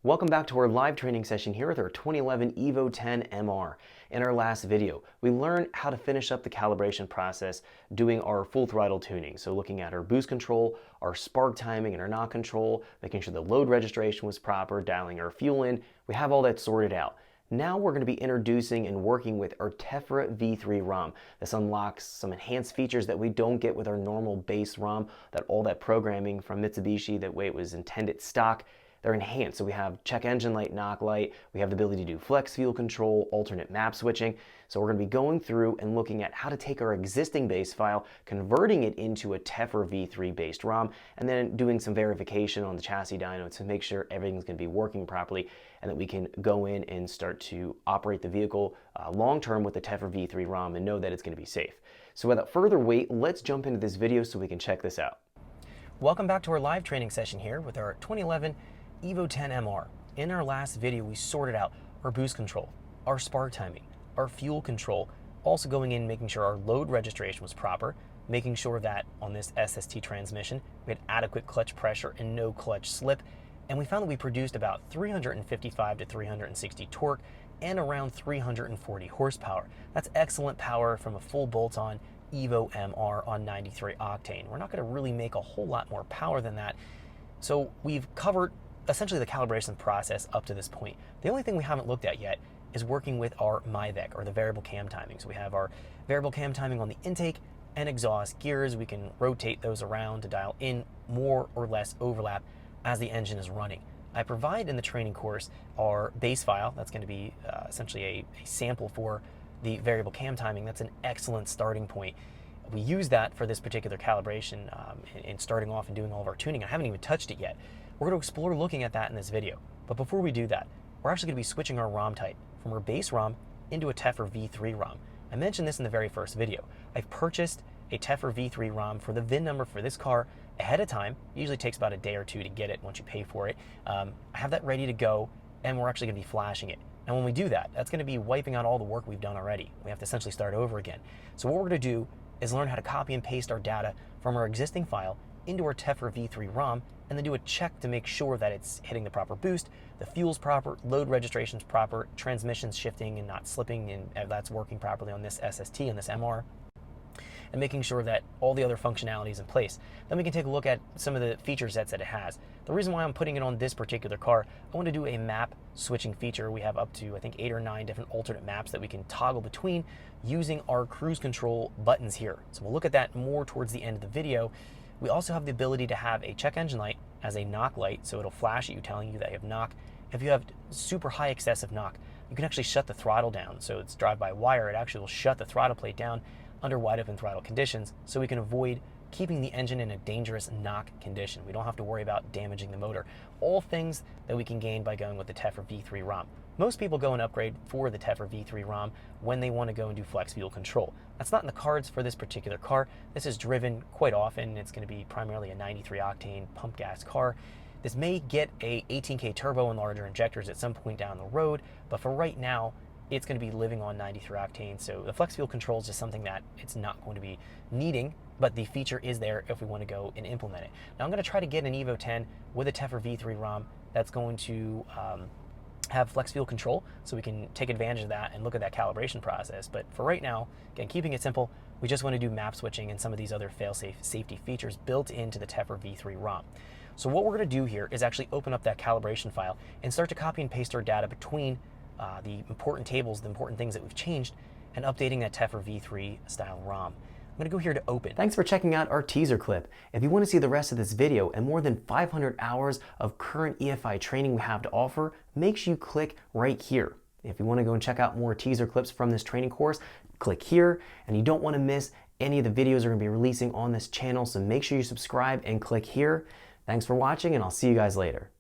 Welcome back to our live training session here with our 2011 Evo X MR. In our last video, we learned how to finish up the calibration process doing our full throttle tuning. So looking at our boost control, our spark timing and our knock control, making sure the load registration was proper, dialing our fuel in. We have all that sorted out. Now we're going to be introducing and working with our Tephra V3 ROM. This unlocks some enhanced features that we don't get with our normal base ROM, that all that programming from Mitsubishi, that way it was intended stock. They're enhanced. So we have check engine light, knock light. We have the ability to do flex fuel control, alternate map switching. So we're going to be going through and looking at how to take our existing base file, converting it into a Tephra V3 based ROM, and then doing some verification on the chassis dyno to make sure everything's going to be working properly and that we can go in and start to operate the vehicle long term with the Tephra V3 ROM and know that it's going to be safe. So without further wait, let's jump into this video so we can check this out. Welcome back to our live training session here with our 2011 Evo X MR. In our last video, we sorted out our boost control, our spark timing, our fuel control, also going in making sure our load registration was proper, making sure that on this SST transmission, we had adequate clutch pressure and no clutch slip. And we found that we produced about 355 to 360 torque and around 340 horsepower. That's excellent power from a full bolt-on Evo MR on 93 octane. We're not going to really make a whole lot more power than that. So we've covered essentially the calibration process up to this point. The only thing we haven't looked at yet is working with our MIVEC, or the variable cam timing. So we have our variable cam timing on the intake and exhaust gears. We can rotate those around to dial in more or less overlap as the engine is running. I provide in the training course our base file. That's going to be essentially a sample for the variable cam timing. That's an excellent starting point. We use that for this particular calibration in starting off and doing all of our tuning. I haven't even touched it yet. We're going to explore looking at that in this video. But before we do that, we're actually going to be switching our ROM type from our base ROM into a Tephra V3 ROM. I mentioned this in the very first video. I've purchased a Tephra V3 ROM for the VIN number for this car ahead of time. It usually takes about a day or two to get it once you pay for it. I have that ready to go, and we're actually going to be flashing it. And when we do that, that's going to be wiping out all the work we've done already. We have to essentially start over again. So what we're going to do is learn how to copy and paste our data from our existing file into our Tephra V3 ROM, and then do a check to make sure that it's hitting the proper boost, the fuel's proper, load registration's proper, transmission's shifting and not slipping, and that's working properly on this SST and this MR, and making sure that all the other functionality is in place. Then we can take a look at some of the feature sets that it has. The reason why I'm putting it on this particular car, I want to do a map switching feature. We have up to, I think, 8 or 9 different alternate maps that we can toggle between using our cruise control buttons here. So we'll look at that more towards the end of the video. We also have the ability to have a check engine light as a knock light, so it'll flash at you telling you that you have knock. If you have super high excessive knock, you can actually shut the throttle down. So it's drive-by-wire, it actually will shut the throttle plate down under wide open throttle conditions, so we can avoid keeping the engine in a dangerous knock condition. We don't have to worry about damaging the motor. All things that we can gain by going with the Tephra V3 ROM. Most people go and upgrade for the Tephra V3 ROM when they want to go and do flex fuel control. That's not in the cards for this particular car. This is driven quite often. It's going to be primarily a 93 octane pump gas car. This may get a 18K turbo and larger injectors at some point down the road, but for right now, it's going to be living on 93 octane. So the flex fuel control is just something that it's not going to be needing, but the feature is there if we want to go and implement it. Now I'm going to try to get an Evo 10 with a Tephra V3 ROM that's going to have flex fuel control, so we can take advantage of that and look at that calibration process. But for right now, again, keeping it simple, we just want to do map switching and some of these other fail-safe safety features built into the Tephra V3 ROM. So what we're going to do here is actually open up that calibration file and start to copy and paste our data between the important tables, the important things that we've changed, and updating that Tephra V3 style ROM. I'm going to go here to open. Thanks for checking out our teaser clip. If you want to see the rest of this video and more than 500 hours of current EFI training we have to offer, make sure you click right here. If you want to go and check out more teaser clips from this training course, click here. And you don't want to miss any of the videos we're going to be releasing on this channel, so make sure you subscribe and click here. Thanks for watching, and I'll see you guys later.